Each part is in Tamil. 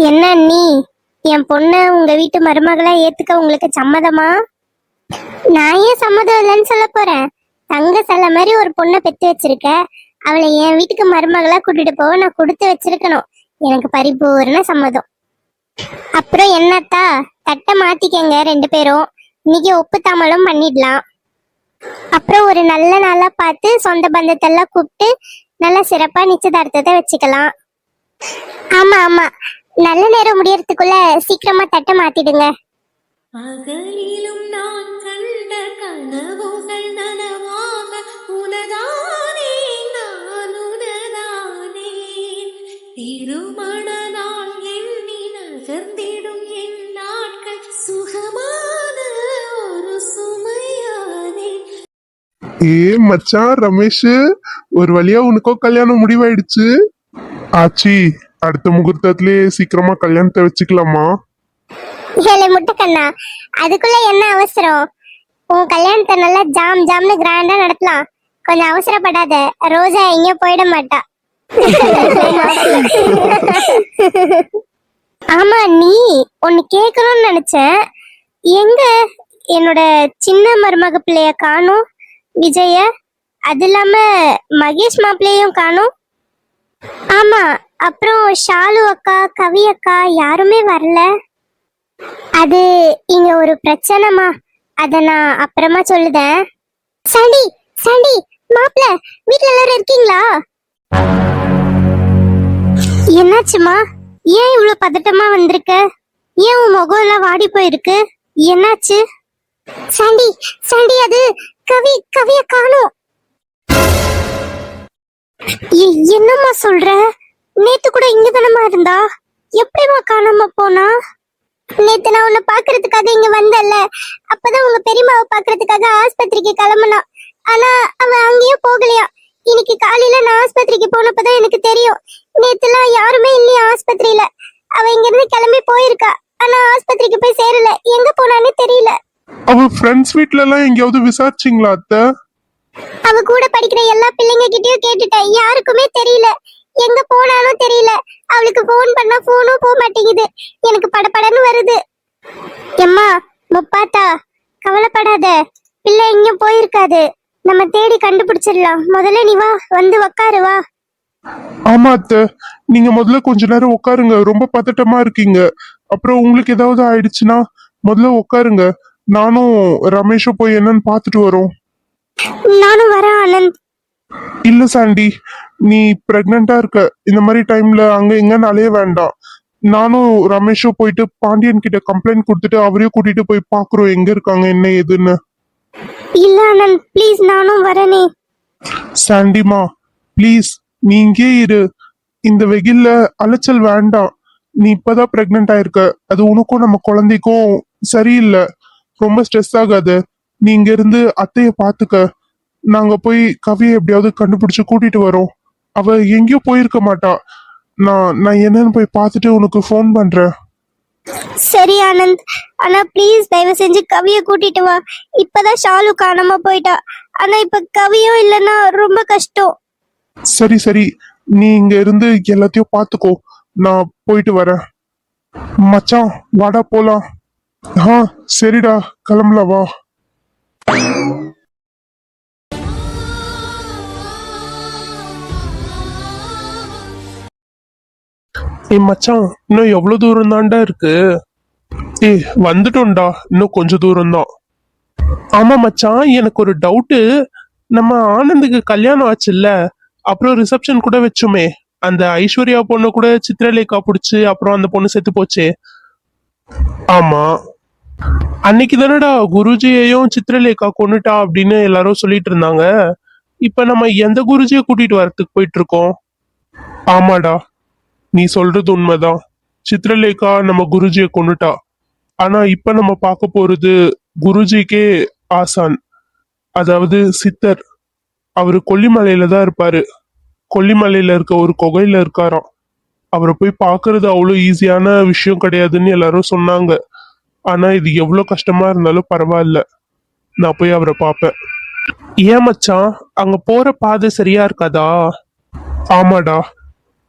என்ன நீ என் பொண்ண உங்க வீட்டு மருமகளா ஏத்துக்க உங்களுக்கு சம்மதமா? நான் ஏன் சம்மதம் இல்லைன்னு சொல்ல போறேன். தங்க சில மாதிரி ஒரு பொண்ணை பெத்து வச்சிருக்க, அவளை என் வீட்டுக்கு மருமகளா கூட்டிட்டு போக நான் கொடுத்து வச்சிருக்கணும். எனக்கு பரிபூர்ண சம்மதம். அப்புறம் என்னத்தா, தட்டை மாத்திக்கங்க ரெண்டு பேரும். இன்னைக்கு ஒப்பு தாமலும் பண்ணிடலாம். அப்புறம் ஒரு நல்ல நாளா பார்த்து சொந்த பந்தத்தெல்லாம் கூப்பிட்டு நல்லா சிறப்பா நிச்சயதார்த்தத்தை வச்சுக்கலாம். ஆமா ஆமா, நல்ல நேரம் முடியறதுக்குள்ள சீக்கிரமா தட்டை மாத்திடுங்க. அகலிலும் நான் கண்ட கனவுகள் நனவாக உனதானே நான் உனதானே திருமண நாள் எண்ணி நகர்ந்திடும் என் நாட்கள் சுகமான ஒரு சுமையானே. மச்சான் ரமேஷ், ஒரு வழியா உனக்கோ கல்யாணம் முடிவாயிடுச்சு. ஆச்சி, அடுத்த முகூர்த்தத்திலே சீக்கிரமா கல்யாணத்தை வச்சுக்கலாமா? ஏழை முட்டைக்கண்ணா, அதுக்குள்ள என்ன அவசரம்? உன் கல்யாணத்தை நல்லா ஜாம் ஜாம்னு கிராண்டா நடத்தலாம். கொஞ்சம் அவசரப்படாத, ரோஜா எங்கேயும் போயிட மாட்டா. ஆமா, நீ ஒன்னு கேட்கணும்னு நினைச்சேன். எங்க என்னோட சின்ன மருமக பிள்ளைய காணும், விஜய. அது இல்லாம மகேஷ் மாப்பிள்ளையும் காணும். ஆமா, அப்புறம் ஷாலு அக்கா, கவி அக்கா யாருமே வரல. அது இங்க ஒரு பிரச்சனைமா, அத நான் அப்புறமா சொல்லுதேன். சண்டி சண்டி மாப்பிள்ள, வீட்ல எல்லாரும் இருக்கீங்களா? என்னாச்சுமா? ஏன் இவ்வளவு பதட்டமா வந்திருக்க? ஏன் உன் முகம் எல்லாம் வாடி போயிருக்கு? என்னாச்சு? சண்டி சண்டி, அது கவிய காணோம். என்னம்மா சொல்ற? நேத்து கூட இங்க தானமா இருந்தா, எப்படிமா காணாம போனா? நேத்து நான் உன்னை பாக்குறதுக்காக இங்க வந்தல, அப்பதான் உங்க பெரியம்மாவை பாக்குறதுக்காக ஆஸ்பத்திரிக்கு கிளம்புனா. ஆனா அவ அங்கேயும் போகலையா. இன்னைக்கு காலையில நான் ஆஸ்பத்திரிக்கு போனப்பதான் எனக்கு தெரியும், நேத்துலாம் யாருமே இல்லையா ஆஸ்பத்திரியில. அவ இங்க இருந்து கிளம்பி போயிருக்கா, ஆனா ஆஸ்பத்திரிக்கு போய் சேரல. எங்க போனான்னு தெரியல. அவ ஃப்ரெண்ட்ஸ் வீட்ல எல்லாம் எங்கேயாவது விசாரிச்சிங்களா அத்தை? அவ கூட படிக்கிற எல்லா பிள்ளைங்க கிட்டயும் கேட்டுட்டேன், யாருக்குமே தெரியல. எங்க போனாலும் தெரியல. அவளுக்கு போன் பண்ணா போனும் போக மாட்டேங்குது. எனக்கு படபடன்னு வருது. எம்மா முப்பாத்தா, கவலைப்படாத, பிள்ளை எங்கேயும் போயிருக்காது. நம்ம தேடி கண்டுபிடிச்சிடலாம். முதல்ல நீ வா, வந்து உக்காரு வா. ஆமா அத்தை, நீங்க முதல்ல கொஞ்ச நேரம் உட்காருங்க, ரொம்ப பதட்டமா இருக்கீங்க. அப்புறம் உங்களுக்கு ஏதாவது ஆயிடுச்சுன்னா முதல்ல உட்காருங்க. நானும் ரமேஷும் போய் என்னன்னு பாத்துட்டு வரோம். நானும் வரேன் ஆனந்த். இல்ல சாண்டி, நீ பிரெக்னண்டா இருக்க. இந்த மாதிரி டைம்ல அங்க எங்கன்னு அலைய வேண்டாம். நானும் ரமேஷும் போயிட்டு பாண்டியன் கிட்ட கம்ப்ளைண்ட் கொடுத்துட்டு அவரையும் கூட்டிட்டு போய் பாக்குறோம் எங்க இருக்காங்க என்ன ஏதுன்னு. இல்ல ஆனந்த், ப்ளீஸ், நானும் வரேனே. சாண்டிமா ப்ளீஸ், நீ இங்கே இரு. இந்த வெயில்ல அலைச்சல் வேண்டாம். நீ இப்பதான் பிரெக்னென்ட் ஆயிருக்க, அது உனக்கும் நம்ம குழந்தைக்கும் சரியில்லை. ரொம்ப ஸ்ட்ரெஸ் ஆகாது. நீ இங்க இருந்து அத்தைய பாத்துக்க. நாங்க போய் கவியை எப்படியாவது கண்டுபிடிச்சு கூட்டிட்டு வரோம். அவ எங்கேயோ போயிருக்க மாட்டா. நான் என்னன்னு போய் பார்த்துட்டு உனக்கு ஃபோன் பண்றேன். சரி ஆனந்த், ஆனா ப்ளீஸ் தயவு செஞ்சு கவிய கூட்டிட்டு வா. இப்பதான் ஷாலு காணாம போயிட்டா, ஆனா இப்ப கவியும் இல்லைன்னா ரொம்ப கஷ்டம். சரி சரி, நீ இங்க இருந்து எல்லாத்தையும் பாத்துக்கோ, நான் போயிட்டு வரேன். மச்சான் வாடா போலாம். சரிடா, கிளம்பலாம் வா. மச்சான், இன்னும் எவ்வளவு தூரம் தான்டா இருக்கு? வந்துட்டோம்டா, இன்னும் கொஞ்ச தூரம் தான். ஆமா மச்சான், எனக்கு ஒரு டவுட்டு. நம்ம ஆனந்துக்கு கல்யாணம் ஆச்சுல்ல, அப்புறம் ரிசப்ஷன் கூட வச்சுமே, அந்த ஐஸ்வர்யா பொண்ணு கூட சித்திரலேகா புடிச்சு அப்புறம் அந்த பொண்ணு செத்து போச்சே. ஆமா, அன்னைக்கு தானடா குருஜியையும் சித்திரலேகா கொன்னுட்டா அப்படின்னு எல்லாரும் சொல்லிட்டு இருந்தாங்க. இப்ப நம்ம எந்த குருஜியை கூட்டிட்டு வரத்துக்கு போயிட்டு இருக்கோம்? ஆமாடா, நீ சொல்றது உண்மைதான். சித்திரலேகா நம்ம குருஜியை கொன்னுட்டா. ஆனா இப்ப நம்ம பார்க்க போறது குருஜிக்கே ஆசான், அதாவது சித்தர். அவரு கொல்லிமலையில தான் இருப்பாரு. கொல்லிமலையில இருக்க ஒரு குகையில இருக்காராம். அவரை போய் பாக்குறது அவ்வளவு ஈஸியான விஷயம் கிடையாதுன்னு எல்லாரும் சொன்னாங்க. ஆனா இது எவ்வளவு கஷ்டமா இருந்தாலும் பரவாயில்ல, நான் போய் அவரை பார்ப்பேன். ஏன் மச்சான், அங்க போற பாதை சரியா இருக்காதா? ஆமாடா,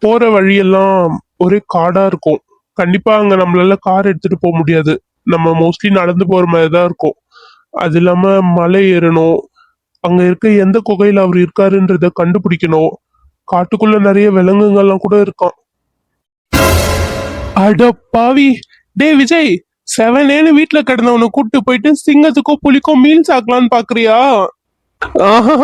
போற வழியெல்லாம் ஒரே காடா இருக்கும். கண்டிப்பா அங்க நம்மளால கார் எடுத்துட்டு போக முடியாது. நம்ம மோஸ்ட்லி நடந்து போற மாதிரி தான் இருக்கும். அது இல்லாம மலை ஏறணும். அங்க இருக்க எந்த குகையில அவர் இருக்காருன்றத கண்டுபிடிக்கணும். காட்டுக்குள்ள நிறைய விலங்குகள்லாம் கூட இருக்கான். அட பாவி! டே விஜய், செவனேன்னு வீட்டுல கிடந்தவனை கூட்டு போயிட்டு சிங்கத்துக்கோ புலிக்கோ மீல்ஸ் ஆக்கலான்னு பாக்குறியா? ஆஹா,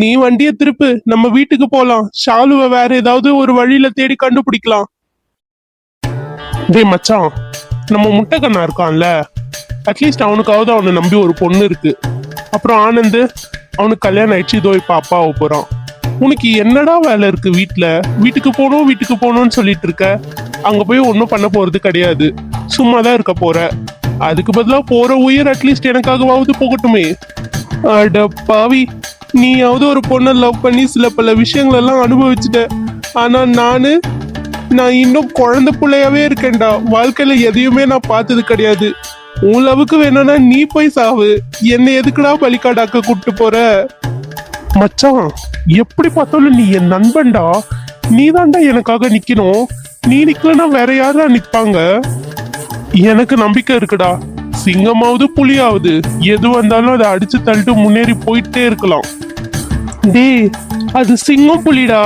நீ வண்டிய திருப்பு, நம்ம வீட்டுக்கு போலாம். ஷாலுவை வேற ஏதாவது ஒரு வழியில தேடி கண்டுபிடிக்கலாம். டேய் மச்சான், நம்ம முட்டைக்கண்ணா இருக்கான்ல, அட்லீஸ்ட் அவனுக்காவது அவனை நம்பி ஒரு பொண்ணு இருக்கு. அப்புறம் ஆனந்த், அவனுக்கு கல்யாணம் ஆயிடுச்சு, இதோ இப்ப அப்பாவை போறான். உனக்கு என்னடா வேலை இருக்கு வீட்ல? வீட்டுக்கு போகணும்னு சொல்லிட்டு இருக்க. அங்க போய் ஒன்றும் பண்ண போறது கிடையாது, சும்மா தான் இருக்க போற. அதுக்கு பதிலா போற உயிர் அட்லீஸ்ட் எனக்காகவாவது போகட்டுமே. அட பாவி, நீயாவது ஒரு பொண்ணை லவ் பண்ணி சில பல விஷயங்கள் எல்லாம் அனுபவிச்சுட்ட. ஆனா நான் இன்னும் குழந்தை பிள்ளையாவே இருக்கேன்டா. வாழ்க்கையில எதையுமே நான் பார்த்தது கிடையாது. உன் லவுக்கு வேணும்னா நீ போய் சாவு, என்னை எதுக்குடா பலிக்காடாக்க கூட்டு போற? மச்சான், எப்படி பார்த்தாலும் நீ என் நண்பன்டா. நீ தான்டா எனக்காக நிக்கணும். நீ நிக்கலன்னா வேற யாரா நிப்பாங்க? எனக்கு நம்பிக்கை இருக்குடா. சிங்கமாவது புலியாவது எது வந்தாலும் அதை அடிச்சு தள்ளிட்டு முன்னேறி போயிட்டே இருக்கலாம். டேய், அது சிங்கம் புலிடா.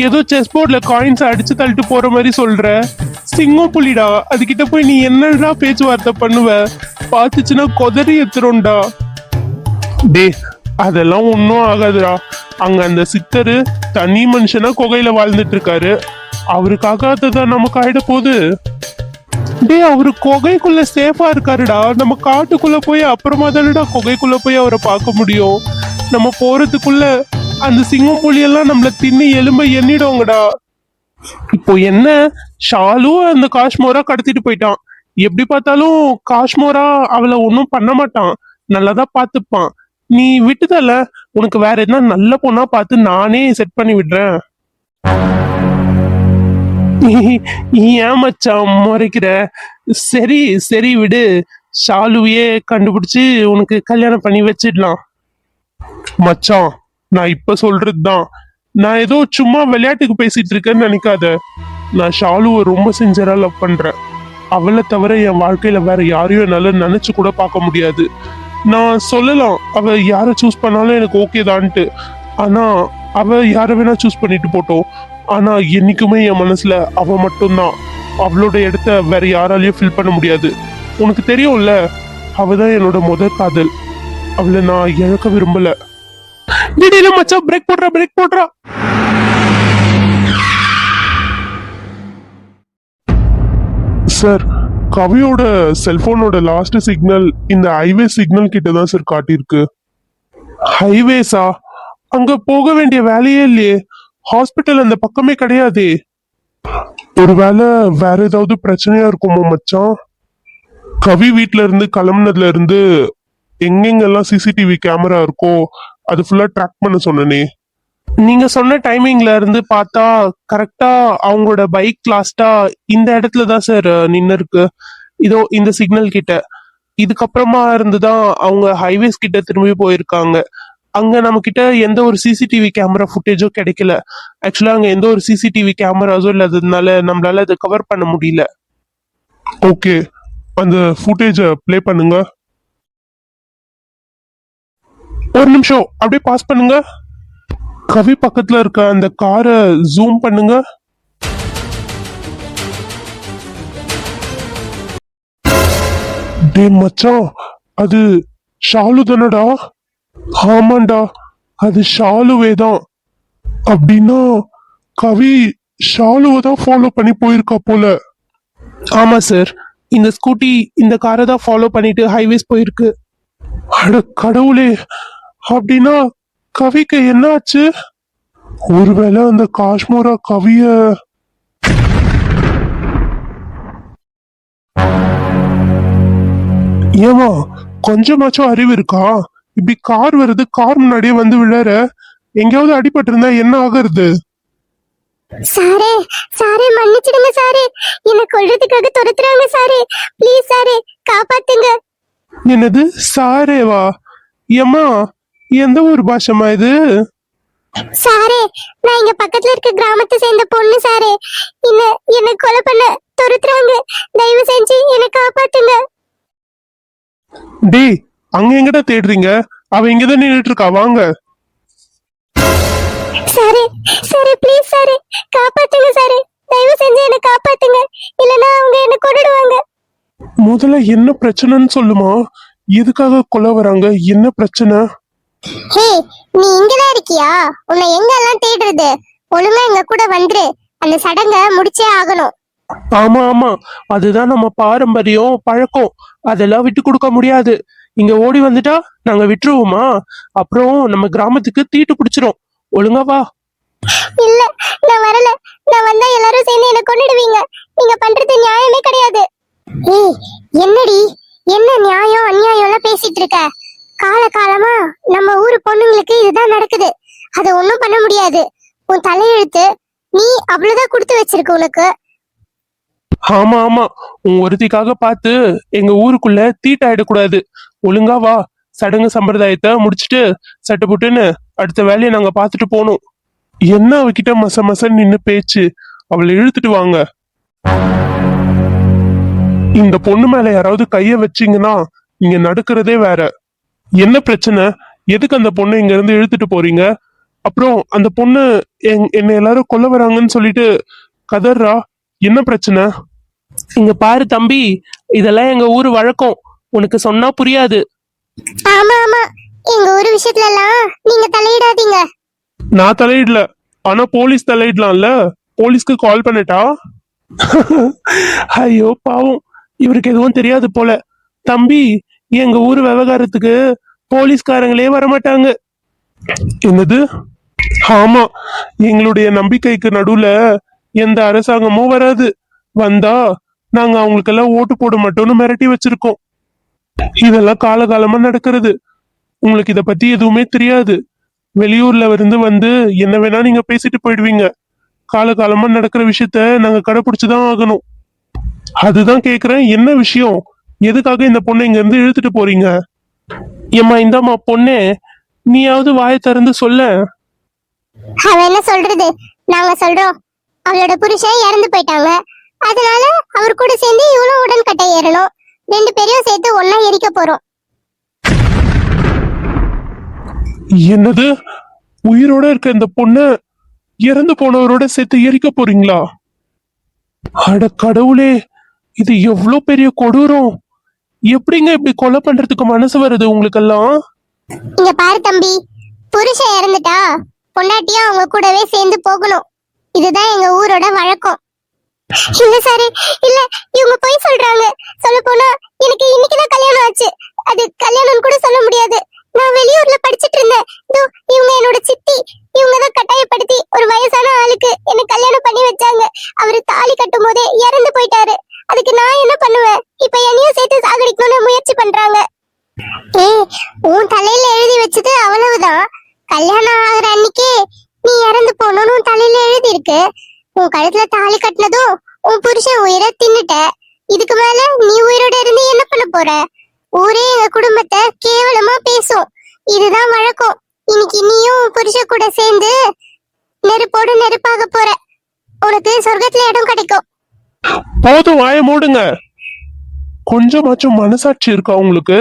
ஏதோ செஸ் போர்ட்ல காயின்ஸ் அடிச்சு தள்ளிட்டு போற மாதிரி சொல்ற. சிங்கம் புலிடா, அதுகிட்ட போய் நீ என்னடா பேச்சுவார்த்தை பண்ணுவ? பாத்துச்சுன்னா கொதறி எத்துறோம்டா. டேய், அதெல்லாம் ஒன்றும் ஆகாதுடா. அங்க அந்த சித்தரு தனி மனுஷனா குகையில வாழ்ந்துட்டு இருக்காரு. அவருக்காக அதுதான் நமக்கு ஆயிட போகுது. டேய், அவரு குகைக்குள்ள சேஃபா இருக்காருடா. நம்ம காட்டுக்குள்ள போய் அப்புறமா தானடா குகைக்குள்ள போய் அவரை பார்க்க முடியும். நம்ம போறதுக்குள்ள அந்த சிங்கம் புலியெல்லாம் நம்மள தின்னு எலும்ப எண்ணிடுவோங்கடா. இப்போ என்ன, ஷாலு அந்த காஷ்மோரா கடத்திட்டு போயிட்டான். எப்படி பார்த்தாலும் காஷ்மோரா அவளை ஒன்றும் பண்ண மாட்டான், நல்லாதான் பார்த்துப்பான். நீ விட்டுதல்ல, உனக்கு வேற எதுனா நல்ல பொண்ணா பார்த்து நானே செட் பண்ணி விடுறேன். ஏன் மச்சான் முறைக்கிற? சரி சரி விடு, ஷாலுவையே கண்டுபிடிச்சு உனக்கு கல்யாணம் பண்ணி வச்சிடலாம். மச்சான், நான் இப்ப சொல்றதுதான். நான் ஏதோ சும்மா விளையாட்டுக்கு பேசிட்டு இருக்கேன்னு நினைக்காத. நான் ஷாலுவை ரொம்ப சின்சியரா லவ் பண்றேன். அவளை தவிர என் வாழ்க்கையில வேற யாரையும் என்னால நினைச்சு கூட பார்க்க முடியாது. நான் சொல்லலாம் அவ யாரை சூஸ் பண்ணாலும் எனக்கு ஓகே தான்ட்டு. ஆனா அவ யாரை வேணா சூஸ் பண்ணிட்டு போட்டோம். ஆனா என்னைக்குமே என் மனசுல அவ மட்டும்தான். அவளோட இடத்த வேற யாராலையும் ஃபில் பண்ண முடியாது. உனக்கு தெரியும்ல, அவதான் என்னோட முதல் காதல். அவளை நான் இழக்க விரும்பல. திடீர்னு மச்சான் பிரேக் போடுறா. சார், கவியோட செல்போனோட லாஸ்ட் சிக்னல் இந்த ஹைவே சிக்னல் கிட்ட தான் சார் காட்டியிருக்கு. ஹைவேஸா? அங்க போக வேண்டிய வேலையே இல்லையே. ஹாஸ்பிட்டல் அந்த பக்கமே கிடையாதே. ஒருவேளை வேற ஏதாவது பிரச்சனையா இருக்குமோ மச்சான்? கவி வீட்ல இருந்து கிளம்புனதுல இருந்து எங்கெங்கெல்லாம் சிசிடிவி கேமரா இருக்கோ அது ஃபுல்லா ட்ராக் பண்ண சொன்னனே. நீங்க சொன்ன டைமிங்ல இருந்து பார்த்தா கரெக்டா அவங்களோட பைக் லாஸ்டா இந்த இடத்துல தான் சார் நின்னு இருக்கு. இதோ இந்த சிக்னல் கிட்ட. இதுக்கப்புறமா இருந்துதான் அவங்க ஹைவேஸ் கிட்ட திரும்பி போயிருக்காங்க. அங்க நம்ம கிட்ட எந்த ஒரு சிசிடிவி கேமரா ஃபுட்டேஜோ கிடைக்கல. ஆக்சுவலா அங்க எந்த ஒரு சிசிடிவி கேமராஸோ இல்லாததுனால நம்மளால அதை கவர் பண்ண முடியல. ஓகே, அந்த ஃபுட்டேஜ ப்ளே பண்ணுங்க. ஒரு நிமிஷம் அப்படியே பாஸ் பண்ணுங்க. கவி பக்கத்துல இருக்க அந்த காரை ஜூம் பண்ணுங்க. டே மச்சான், அது ஷாலு தானடா? ஆமாண்டா, அது ஷாலுவே தான். அப்படின்னா கவி ஷாலுவை தான் ஃபாலோ பண்ணி போயிருக்கா போல. ஆமா சார், இந்த ஸ்கூட்டி இந்த காரை தான் ஃபாலோ பண்ணிட்டு ஹைவேஸ் போயிருக்கு. அட கடவுளே, அப்படின்னா கவிக்கு என்ன ஆச்சு? ஒருவேளை அந்த காஷ்மோரா கவிய ஏமா கொஞ்சமாச்சும் அறிவு இருக்கா? இப்படி கார் வருது, கார் முன்னாடியே வந்து விழற. எங்கேயாவது அடிபட்டு இருந்தா என்ன ஆகுறது? சாரே சாரே மன்னிச்சிடுங்க சாரே, என்ன கொல்றதுக்காக துரத்துறாங்க சாரே. ப்ளீஸ் சாரே, காப்பாத்துங்க. என்னது சாரேவா? ஏம்மா, எந்த ஒரு பாஷமா இது? சாரே, நான் இங்க பக்கத்துல இருக்க கிராமத்தை சேர்ந்த பொண்ணு சாரே. என்ன என்ன கொலை பண்ண துரத்துறாங்க. தயவு செஞ்சு என்ன காப்பாத்துங்க. டேய், அங்க எங்கடா தேடுறீங்க? அவ இங்கதான் நின்னுட்டு இருக்கா, வாங்க. சாரே சாரே, ப்ளீஸ் சாரே, காப்பாத்துங்க சாரே. தயவு செஞ்சு என்ன காப்பாத்துங்க, இல்லனா அவங்க என்ன கொன்னுடுவாங்க. முதல்ல என்ன பிரச்சனைன்னு சொல்லுமா? எதுக்காக கொலை வராங்க? என்ன பிரச்சனை? ஹே, நீ இங்கதான் இருக்கியா? உன்னை எங்க எல்லாம் தேடுறது? ஒழுங்கா எங்க கூட வந்துரு. அந்த சடங்க முடிச்சே ஆகணும். ஆமா ஆமா, அதுதான் நம்ம பாரம்பரியம், பழக்கம். அதெல்லாம் விட்டு கொடுக்க முடியாது. இங்க ஓடி வந்துட்டா நாங்க விட்டுருவோமா? அப்புறம் நம்ம கிராமத்துக்கு தீட்டு பிடிச்சிரும். ஒழுங்கா வா. இல்ல, நான் வரல. நான் வந்தா எல்லாரும் சேர்ந்து என்ன கொன்னுடுவீங்க. நீங்க பண்றது நியாயமே கிடையாது. ஏய், என்னடி, என்ன நியாயம் அநியாயம் எல்லாம் பேசிட்டு இருக்க? கால காலமா நம்ம ஊரு பொண்ணுங்களுக்கு இதுதான் நடக்குது. அது ஒண்ணும் பண்ண முடியாது. உன் தலையெழுத்து, நீ அவ்வளவுதான் கொடுத்து வச்சிருக்க உனக்கு. ஆமா ஆமா, உன் ஒருத்திக்காக பார்த்து எங்க ஊருக்குள்ள தீட்டாயிடக்கூடாது. ஒழுங்கா வா. சடங்கு சம்பிரதாயத்தை முடிச்சிட்டு சட்டு புட்டுன்னு அடுத்த வேலையை நாங்க பார்த்துட்டு போனோம். என்ன அவகிட்ட மச மசன்னு நின்னு பேச்சு? அவளை இழுத்துட்டு வாங்க. இந்த பொண்ணு மேல யாராவது கைய வச்சீங்கன்னா இங்க நடக்கிறதே வேற. என்ன பிரச்சனை? எதுக்கு அந்த பொண்ணை இங்க இருந்து இழுத்துட்டு போறீங்க? அப்புறம் அந்த பொண்ணு என்ன எல்லாரும் கொல்ல வராங்கன்னு சொல்லிட்டு கதறா. என்ன பிரச்சனை? இங்க பாரு தம்பி, இதெல்லாம் எங்க ஊரு வழக்கம். உனக்கு சொன்னா புரியாது. ஆமா ஆமா, எங்க ஊரு விஷயத்துல எல்லாம் நீங்க தலையிடாதீங்க. நான் தலையிடல, ஆனா போலீஸ் தலையிடலாம்ல. போலீஸ்க்கு கால் பண்ணட்டா? ஐயோ பாவம், இவருக்கு எதுவும் தெரியாது போல. தம்பி, எங்க ஊர் விவகாரத்துக்கு போலீஸ்காரங்களே வரமாட்டாங்க. என்னது? ஆமா, எங்களுடைய நம்பிக்கைக்கு நடுவுல எந்த அரசாங்கமும் வராது. வந்தா நாங்க அவங்களுக்கெல்லாம் ஓட்டு போட மாட்டோம்னு மிரட்டி வச்சிருக்கோம். இதெல்லாம் காலகாலமா நடக்கிறது. உங்களுக்கு இத பத்தி எதுவுமே தெரியாது. வெளியூர்ல இருந்து வந்து என்ன வேணா நீங்க பேசிட்டு போயிடுவீங்க. காலகாலமா நடக்கிற விஷயத்த நாங்க கடைபிடிச்சுதான் ஆகணும். அதுதான் கேக்குறேன், என்ன விஷயம்? எதுக்காக இந்த பொண்ணை இங்க இருந்து இழுத்துட்டு போறீங்க? ஏம்மா, இந்தாம்மா பொண்ணே, நீயாவது வாயை திறந்து சொல்ல. அவ என்ன சொல்றது? நாங்க சொல்றோம், அவளோட புருஷன் இறந்து போயிட்டாங்க. அதனால அவர் கூட சேர்ந்து இவ்வளவு உடன்கட்டை ஏறணும். 2 பேரையும் சேர்த்து ஒன்னா எரிக்க போறோம். என்னது? உயிரோட இருக்க இந்த பொண்ண இறந்து போனவரோட சேர்த்து எரிக்க போறீங்களா? அட கடவுளே, இது எவ்வளவு பெரிய கொடூரம்! எப்படிங்க இப்படி கொலை பண்றதுக்கு மனசு வருது உங்களுக்கெல்லாம்? இங்க பாரு தம்பி, புருஷன் இறந்துட்டா பொண்டாட்டியும் அவங்க கூடவே சேர்ந்து போகணும். இதுதான் எங்க ஊரோட வழக்கம். இல்ல சாரு, இல்ல, இவங்க போய் சொல்றாங்க. சொல்ல போனா எனக்கு இன்னைக்குதான் கல்யாணம் ஆச்சு. அது கல்யாணம் கூட சொல்ல முடியாது. நான் வெளியூர்ல படிச்சிட்டு இருந்தேன். இதோ இவங்க என்னோட சித்தி. இவங்கதான் கட்டாயப்படுத்தி ஒரு வயசான ஆளுக்கு என்ன கல்யாணம் பண்ணி வச்சாங்க. அவரு தாலி கட்டும் போதே இறந்து போயிட்டாரு. அதுக்கு நான் என்ன பண்ணுவேன்? இப்ப என்னையும் சேர்த்து சாகடிக்கணும்னு முயற்சி பண்றாங்க. ஏய், உன் தலையில எழுதி வச்சது அவ்வளவுதான். கல்யாணம் ஆகுற அன்னைக்கே நீ இறந்து போகணும்னு உன் தலையில எழுதி இருக்கு. உன் கழுத்துல தாலி கட்டினதும் உன் புருஷன் உயிரை தின்னுட்ட. இதுக்கு மேல நீ உயிரோட இருந்து என்ன பண்ண போற? ஊரே எங்க குடும்பத்தை கேவலமா பேசும். இதுதான் வழக்கம். இன்னைக்கு நீயும் உன் புருஷன் கூட சேர்ந்து நெருப்போடு நெருப்பாக போற. உனக்கு சொர்க்கத்துல இடம் கிடைக்கும். போதும், வாயை மூடுங்க. கொஞ்சமாச்சும் மனசாட்சி இருக்கா உங்களுக்கு?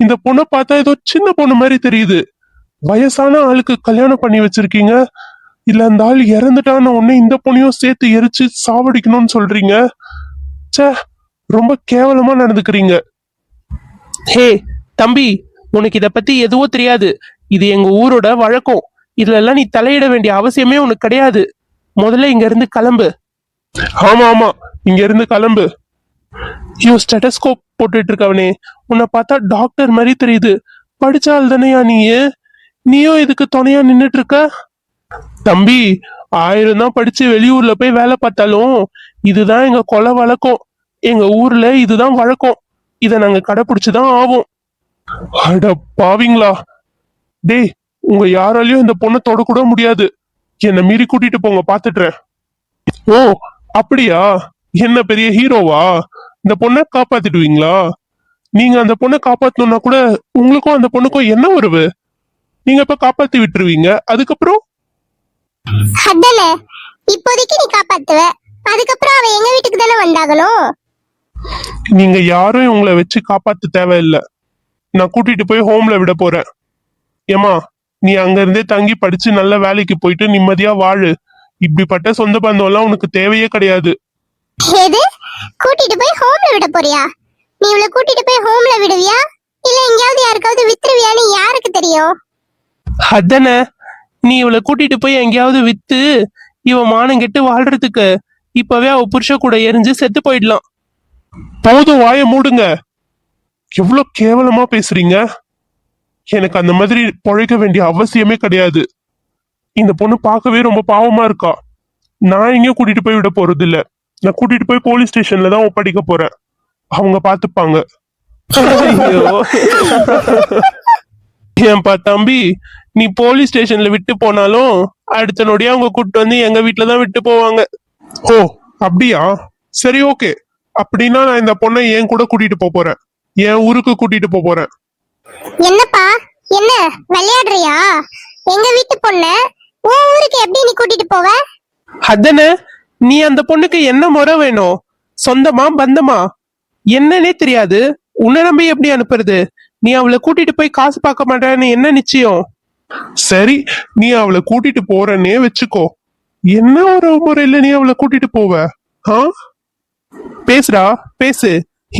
இந்த பொண்ணை பார்த்தா ஏதோ சின்ன பொண்ணு மாதிரி தெரியுது. வயசான ஆளுக்கு கல்யாணம் பண்ணி வச்சிருக்கீங்க. இல்ல அந்த ஆள் இறந்துட்டான உடனே இந்த பொண்ணையும் சேர்த்து எரிச்சு சாவடிக்கணும்னு சொல்றீங்க. ச்சே, ரொம்ப கேவலமா நடந்துக்கிறீங்க. ஹே தம்பி, உனக்கு இத பத்தி எதுவும் தெரியாது. இது எங்க ஊரோட வழக்கம். இதுல எல்லாம் நீ தலையிட வேண்டிய அவசியமே உனக்கு கிடையாது. முதல்ல இங்க இருந்து கிளம்பு. ஆமா ஆமா, இங்க இருந்து கிளம்பு. ஸ்டெட்டஸ்கோப் போட்டுட்டு இருக்கவனே, உன்னை பார்த்தா டாக்டர் மாதிரி தெரியுது. படிச்சால் தானேயா நீயும் இதுக்கு துணையா நின்னுட்டு இருக்க? தம்பி, 1000 தான் படிச்சு வெளியூர்ல போய் வேலை பார்த்தாலும் இதுதான் எங்க கொலை வழக்கம். எங்க ஊர்ல இதுதான் வழக்கம். இத நாங்க கடைபிடிச்சுதான் ஆவோம். அட பாவிங்களா! டேய், உங்க யாராலையும் இந்த பொண்ணை தொடக்கூட முடியாது. என்னை மீறி கூட்டிட்டு போங்க, பாத்துட்டுறேன். ஓ அப்படியா? என்ன பெரிய ஹீரோவா? இந்த பொண்ணை காப்பாத்திடுவீங்களா? நீங்க அந்த பொண்ணை காப்பாத்தணும்னா கூட உங்களுக்கும் அந்த பொண்ணுக்கும் என்ன உறவு? நீங்க இப்ப காப்பாத்தி விட்டுருவீங்க, அதுக்கப்புறம் அதானே, இப்போதைக்கு நீ காப்பாத்துவ, அதுக்கப்புறம் அவ எங்க வீட்டுக்கு தானே வந்தாகணும். நீங்க யாரும் உங்களை வச்சு காப்பாத்த தேவையில்லை. நான் கூட்டிட்டு போய் ஹோம்ல விட போறேன். ஏமா, நீ அங்க இருந்தே தங்கி படிச்சு நல்ல வேலைக்கு போயிட்டு நிம்மதியா வாழு. இப்படிப்பட்ட சொந்த பந்தம் எல்லாம் உனக்கு தேவையே கிடையாது. எது, கூட்டிட்டு போய் ஹோம்ல விட போறியா? நீ இவளை கூட்டிட்டு போய் ஹோம்ல விடுவியா இல்ல எங்கேயாவது யாருக்காவது வித்துருவியான்னு யாருக்கு தெரியும்? அதானே, நீ இவளை கூட்டிட்டு போய் எங்கேயாவது வித்து இவ மானம் கெட்டு வாழ்றதுக்கு இப்பவே அவ புருஷ கூட எரிஞ்சு செத்து போயிடலாம். போதும், வாயை மூடுங்க. எவ்வளவு கேவலமா பேசுறீங்க. எனக்கு அந்த மாதிரி பொழைக்க வேண்டிய அவசியமே கிடையாது. இந்த பொண்ணு பார்க்கவே ரொம்ப பாவமா இருக்கா. நான் எங்கேயும் கூட்டிட்டு போய் விட போறது இல்ல. நான் கூட்டிட்டு போய் போலீஸ் ஸ்டேஷன்ல தான் ஒப்படைக்க போறேன். அவங்க பாத்துப்பாங்க. ஐயோ. ஏன்பா தம்பி, நீ போலீஸ் ஸ்டேஷன்ல விட்டு போனாலும் அடுத்த நொடியா அவங்க கூட்டு வந்து எங்க வீட்டுலதான் விட்டு போவாங்க. ஓ அப்படியா? சரி, ஓகே. அப்படின்னா நான் இந்த பொண்ணை என் கூட கூட்டிட்டு போறேன். என் ஊருக்கு கூட்டிட்டு போறேன். என்னப்பா, என்ன விளையாடுறியா? எங்க வீட்டு பொண்ணு உன் ஊருக்கு எப்படி நீ கூட்டிட்டு போவ? அதானே, நீ அந்த பொண்ணுக்கு என்ன முறை வேணும்? சொந்தமா பந்தமா என்னன்னே தெரியாது. உன்னை நம்பி எப்படி அனுப்புறது? நீ அவளை கூட்டிட்டு போய் காசு பார்க்க மாட்டேன்னு என்ன நிச்சயம்? சரி, நீ அவளை கூட்டிட்டு போறன்னே வச்சுக்கோ. என்ன ஒரு முறையில நீ அவளை கூட்டிட்டு போவ? ஆ, பேசுடா, பேசு.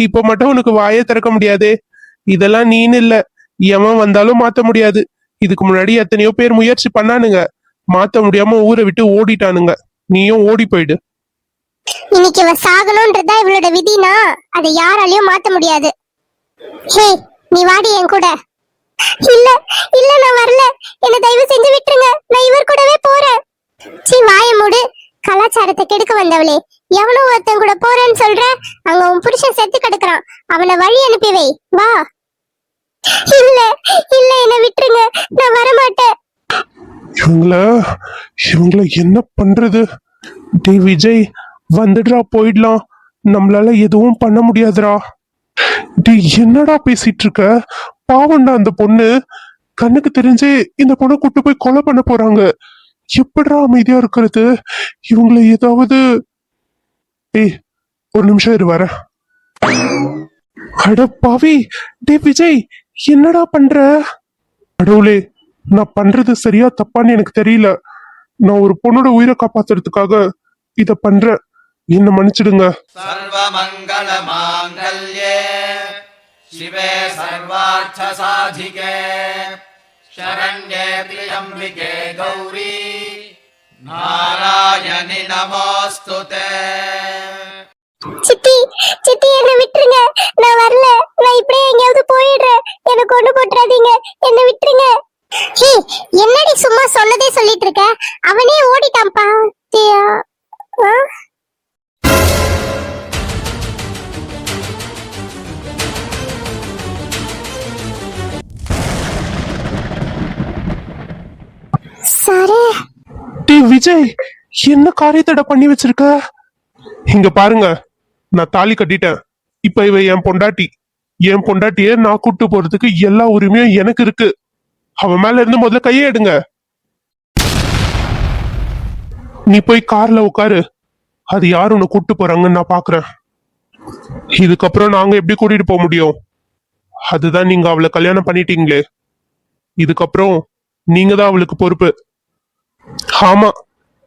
இப்ப மட்டும் உனக்கு வாயே திறக்க முடியாதே. இதெல்லாம் நீன்னு இல்ல, எவன் வந்தாலும் மாத்த முடியாது. இதுக்கு முன்னாடி எத்தனையோ பேர் முயற்சி பண்ணானுங்க, மாத்த முடியாம ஊரை விட்டு ஓடிட்டானுங்க. நீயும் ஓடி போயிடு. இன்னைக்கு இவ சாகணும்ன்றதா இவளோட விதினா அதை யாராலையும் மாத்த முடியாது. ஹே, நீ வாடி என் கூட. இல்ல இல்ல, நான் வரல, என்ன தயவு செஞ்சு விட்டுருங்க, நான் இவர் கூடவே போறேன். சீ, வாய மூடு. கலாச்சாரத்தை கெடுக்க வந்தவளே, எவனோ ஒருத்தன் கூட போறேன்னு சொல்ற. அங்க உன் புருஷன் செத்து கிடக்குறான், அவனை வழி அனுப்பி வை, வா. இல்ல இல்ல, என்ன விட்டுருங்க, நான் வரமாட்டேன். இவங்கள என்ன பண்றது? டேய் விஜய், வந்துடுறா, போயிடலாம். நம்மளால எதுவும் பண்ண முடியாதுடா. டேய், என்னடா பேசிட்டு இருக்க? பாவம்டா அந்த பொண்ணு. கண்ணுக்கு தெரிஞ்சே இந்த பொண்ணை கூட்டு போய் கொலை பண்ண போறாங்க. எப்படிடா அமைதியா இருக்கிறது? இவங்களை ஏதாவது... ஏய், ஒரு நிமிஷம் இரு, வரேன். அட பாவி, டேய் விஜய், என்னடா பண்ற? கடவுளே, நான் பண்றது சரியா தப்பான்னு எனக்கு தெரியல. நான் ஒரு பொண்ணோட உயிரை காப்பாத்துறதுக்காக இத பண்றேன். என்ன மன்னிச்சிடுங்க. சர்வமங்கள மாங்கல்யே சிவே சர்வார்த்த சாதிகே சரண்யே த்ரியம்பிகே கௌரி நாராயணி நமோஸ்துதே. சித்தி சித்தி, என்ன விட்டுருங்க, நான் வரல, நான் இப்படியே எங்கேயாவது போயிடுறேன், என்ன கொண்டு போட்டுறாதீங்க, என்ன விட்டுருங்க. ஹே, என்னடி சும்மா சொன்னதே சொல்லிட்டு இருக்க? அவனே ஓடிட்டான்ப்பா. ஆ? சரி. டேய் விஜய், என்ன காரியத்தடை பண்ணி வச்சிருக்க? இங்க பாருங்க, நான் தாலி கட்டிட்டேன். இப்ப இவ என் பொண்டாட்டி. என் பொண்டாட்டிய நான் கூட்டு போறதுக்கு எல்லா உரிமையும் எனக்கு இருக்கு. அவன் மேல இருந்து முதல்ல கையை எடுங்க. நீ போய் கார்ல உட்காரு. அது யார் உன்னை கூட்டு போறாங்கன்னு நான் பாக்குறேன். இதுக்கப்புறம் நாங்க எப்படி கூட்டிட்டு போக முடியும்? அதுதான், நீங்க அவளை கல்யாணம் பண்ணிட்டீங்களே, இதுக்கப்புறம் நீங்க தான் அவளுக்கு பொறுப்பு. ஆமா,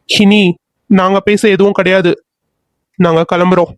இனி நாங்க பேச எதுவும் கிடையாது. நாங்க கிளம்புறோம்.